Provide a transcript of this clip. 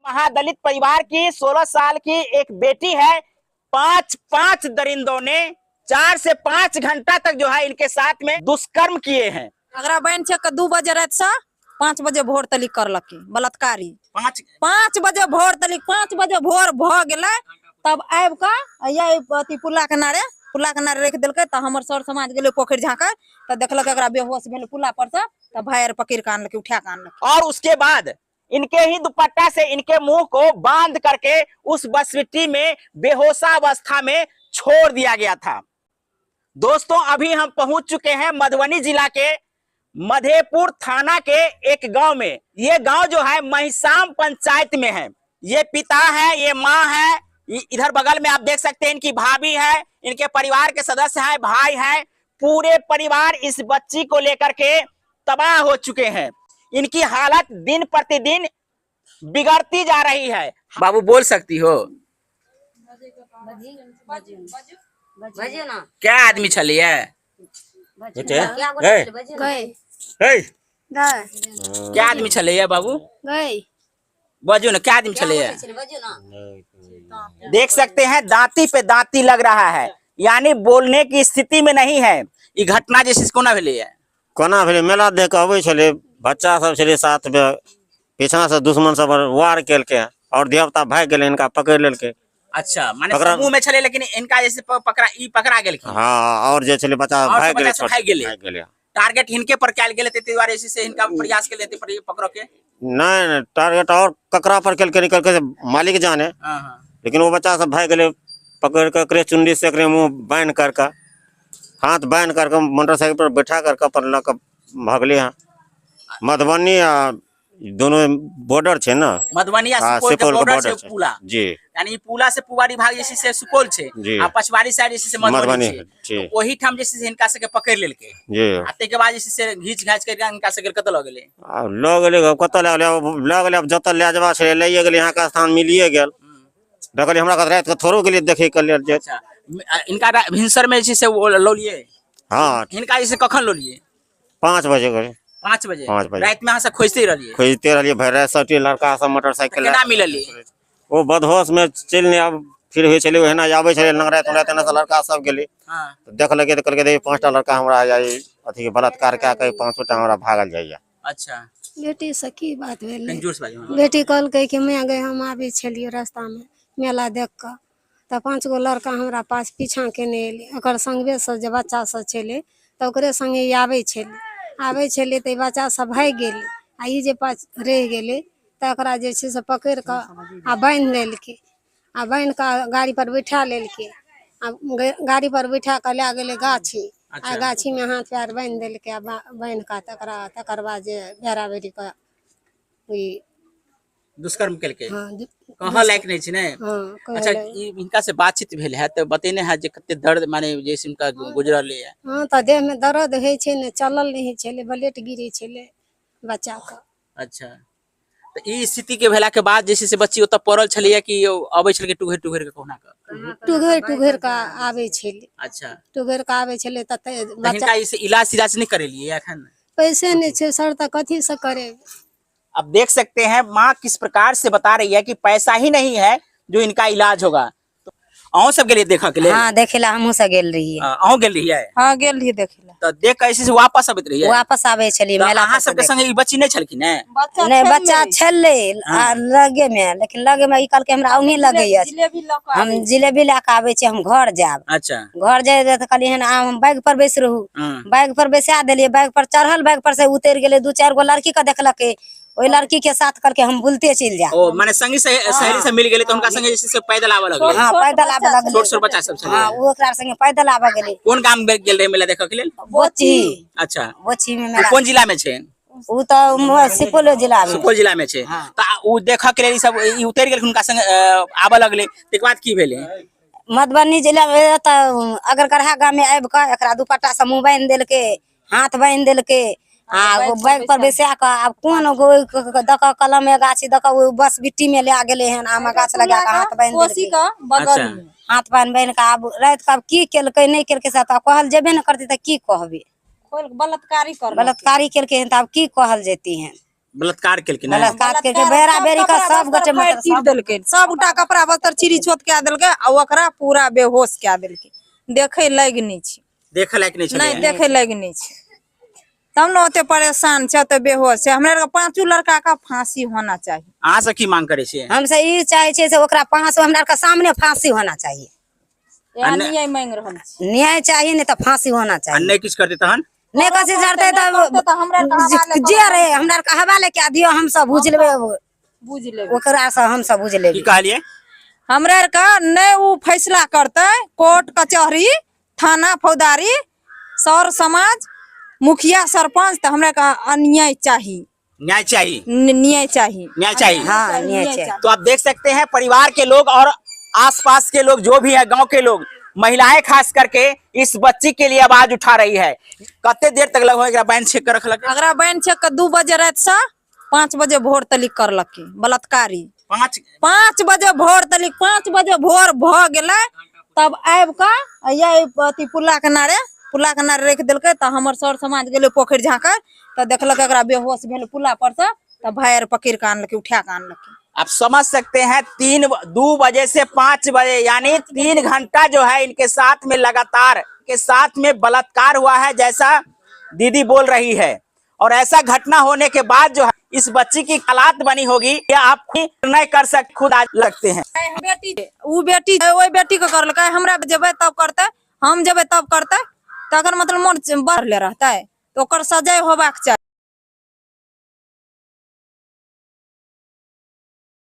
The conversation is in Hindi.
महादलित परिवार की 16 साल की एक बेटी है। पांच दरिंदों ने 4 से 5 घंटा तक जो है इनके साथ में दुष्कर्म किए हैं। अगर बहन छे 2 बजे रात से 5 बजे भोर तलिक करलक बलात्कारी। 5 बजे भोर तलिक 5 बजे भोर भ गेलै तब आबि के अथी पुला किनारे रख दिलकै। त हमर सर समाज गेलै पोखरि झाँके त देखलक एकरा बेहोश भेल पुला पर से त भाई पकड़ के आनलक उठा के आनलक। और उसके बाद इनके ही दुपट्टा से इनके मुंह को बांध करके उस बसविट्टी में बेहोशावस्था में छोड़ दिया गया था। दोस्तों अभी हम पहुंच चुके हैं मधुबनी जिला के मधेपुर थाना के एक गांव में। ये गांव जो है महिसाम पंचायत में है। ये पिता है, ये माँ है, इधर बगल में आप देख सकते हैं इनकी भाभी है, इनके परिवार के सदस्य हैं, भाई हैं। पूरे परिवार इस बच्ची को लेकर के तबाह हो चुके हैं। इनकी हालत दिन प्रतिदिन बिगड़ती जा रही है। बाबू बोल सकती हो? क्या आदमी छलिए? क्या आदमी छलिए बाबू? बजू ना, क्या आदमी छलिए? देख सकते हैं दांती पे दांती लग रहा है, यानी बोलने की स्थिति में नहीं है। ये घटना जैसे कोना भेलै है? कोना भेलै मेला देख के अबै छलै बच्चा सब छलै साथ में, पीछा से दुश्मन सब वार केलकै और देवता भाग गेलै, इनका पकड़ लेलकै। अच्छा, माने समूह में छले लेकिन इनका जैसे पकड़ा गेल। हां, और जे छलै बच्चा भाग गेलै। टारगेट इनके पर कैल गेलै, तै दुआरे से इनका प्रयास केले थे पकड़ो के। नहीं टारगेट और ककरा पर केलकै निकल के मालिक जाने। लेकिन वो बच्चा सब भाग गेलै, पकड़ के एकरे चुंडी से एकरे मुंह बांध करके, हाथ बांध करके मोटरसाइकिल पर बैठा करके अपन लग भागले हैं। मधुबनी दोनों बॉर्डर छे ना, मधुबनी आ सुपौल के बॉर्डर छे पुला जी, यानी पुला से पुवारी भाग जैसे से सुपौल छे आ पछवारी साइड जैसे से मधुबनी छे। तो वही ठाम जैसे से इनका से के पकड़ लेलके जी। आते के बाद जैसे से घीच घाच करके इनका से कत ल गेले कत ल गेले। अब जत ले जबा छे ले गेले, यहाँ का स्थान मिलिए गेल। देखली हमरा का रात के थोरो गेले देखे के लिए जे। अच्छा, इनका भिनसर में जैसे वो लो लिए। हां, इनका जैसे कखन लो लिए? 5 बजे करे। 5 बजे रात में यहाँ से खोजते रहिए भैर सटी लड़का सब मोटरसाइकिल केना मिलली? वो बदहोश में चलने अब फिर होय छले ओहना आबै छले लंगरात उंगरात से लड़का सब गेले। हां, तो देख लगे तो कहलके दे 5टा लड़का हमरा जाई अथी बलात्कार का के 5टा हमरा भागल जाइया। अच्छा, बेटी से की बात भेलै? बेटी कहलकै कि मैं गए हम आबे छलिए रास्ता में मेला देख के, त 5 गो लड़का हमरा पास पीछा केने एले। ओकर संगवे से जे बच्चा सब छले त ओकरे संगे आबै छले त बच्चा सब भाग गेले। आ ई जे पास रह गेले त एकरा जे छै से पकड़ के आ बांध लेलके। आ बांध के गाड़ी पर बैठा लेलके। आ गाड़ी पर बैठा के ले गेले गाछी। आ गाछी में हाथ पैर बांध देलके। आ बांध के तकर बाद जे बेरा बेरी के दुष्कर्म केलके। कहाँ लायक नहीं छे ने। अच्छा, इनका से बातचीत भेल है तो बतेने है जे कते दर्द माने जैसे इनका गुजरल है? हां, त देह में दर्द है छे ने, चलल नहीं छले, ब्लड गिरे छले बच्चा का। अच्छा, तो ई स्थिति के भेला के बाद जैसे से बच्ची ओत पड़ल छलिए कि आबै छल के टुघर के कोना का टुघर का आबै छले। अच्छा, टुघर का आबै छले त बच्चा इसे इलाज नहीं करेलिए अखन? पैसे नहीं छे सर, त कथी से करे? अब देख सकते हैं माँ किस प्रकार से बता रही है कि पैसा ही नहीं है जो इनका इलाज होगा। तो अहों सब गेलिए देखा के लिए? हां, देखेला हमहु से गेल रहिए। अहों गेल रहिए? हां, गेल रहिए देखेला। तो देख कैसे से वापस आबत रहिए? वापस आबे छली मेला। अहाँ सब के संगे ई बच्ची नहीं छलखिन ने? नहीं, बच्चा छले लगे में, लेकिन लगे में ई कल के हमरा उन्हीं लगे है। हम जिलेबी ला के आबे छी, हम घर जाब। अच्छा, घर जाए त कहली हन हम बाइक पर बैस रहू। बाइक पर बैसा देलिए, बाइक पर चढ़ल, बाइक पर से उतर गेले। 2-4 गो लड़की के देखलक, ओई लड़की के साथ करके हम बुलते चल जा। ओ माने संगी सहेली से मिल गेले तो उनका संगे जैसे से पैदल आवे लगले? हां, पैदल आवे लगले। छोट बच्चा सब छले? हां, वो ओकरा संगे पैदल आवे गेले। कोन गांव में गेल रहे मेला देखा के लेल? बोची। अच्छा, बोची में मेला। कौन जिला में छे? उ त सुपौल जिला में। सुपौल जिला में छे। त उ देखा के लेल सब ई उतर गेल उनका संगे आवे लगले, तके बाद की भेले? मधुबनी जिला में त अगर गढ़ा गांव में आबि के एकरा दुपट्टा से मुंह बांध देलके, हाथ बांध देलके। बाइक पर बैसा के अब कोन दक कलम में गाछी दक बस बिट्टी में ले गेले हन। आम गाछ लगा के हाथ बांध देलके बगल में। हाथ बांध के अब रात के की केलकै नहीं केलकै से त कहल जेबे न करते त की कहबे? बलात्कारी केलकै हन त अब की कहल जेती है? बलात्कार केलकै ने बलात्कार के बेरा बेरी का सब गोटे मतलब चीर देलकै, सबटा कपड़ा बस्तर चिरी छोत कए देलकै आ ओकरा पूरा बेहोश कए देलकै। देखे लायक नहीं छै, देखे लायक नहीं नहीं छलै देखे लायक नहीं छै। तब न ओते परेशान छै, ओते बेहोश छै। हमरा आर के पांचों लड़का का फांसी होना चाहिए। अहाँ से की मांग करे छियै? हमसे ई चाहे छै से ओकरा 5 हमरा आर के सामने फांसी होना चाहिए। या न्याय मांग रहल छी। न्याय चाहिए नहीं तो फांसी होना चाहिए। अन्य किछ करते तहन नहीं कसी करते तो हमरा आर के हवाले जे रहे हमरा आर के हवाले क्या दियो, हम सब बुझ लेबे बुझ लेबै। ओकरा से हम सब बुझ की लेबे। कहलिए? हमरा आर का नहीं उ फैसला करते, कोर्ट कचहरी थाना फौजदारी सर समाज मुखिया सरपंच, तो हमरा का अन्याय चाहिए, न्याय चाहिए, न्याय चाहिए, न्याय चाहिए। हाँ न्याय चाहिए। तो आप देख सकते हैं परिवार के लोग और आसपास के लोग जो भी है, गांव के लोग, महिलाएं खास करके इस बच्ची के लिए आवाज उठा रही है। कते देर तक लग बैन चेक कर रखलक? अगरा बैन चेक के 2 बजे रात से 5 बजे भोर तलिक करलक बलात्कारी। 5 बजे भोर तलिक, 5 बजे भोर भ गेलै तब आबि के ये अथी पुल्ला किनारे रख देलकै। तो हमर सर समाज गेलै पोखरि झाँकर, तो देखलक एकरा बेहोश भेल पुल्ला पर से, तब भाई आर पकड़ के आनलकै, उठा के आनलकै। आप समझ सकते हैं 2 बजे से 5 बजे यानी 3 घंटा जो है इनके साथ में लगातार के साथ में बलात्कार हुआ है, जैसा दीदी बोल रही है। और ऐसा घटना होने के बाद जो है इस बच्ची की हालात बनी होगी, या आप निर्णय कर सकते खुद आज लगते हैं। बेटी वही बेटी को कर लगा, हमरा जेबे तब करते, हम जेबे तब करते, तकर मतलब मोर बढ़ले रहता है। तो ओकर सजाए होबाक चाहिए।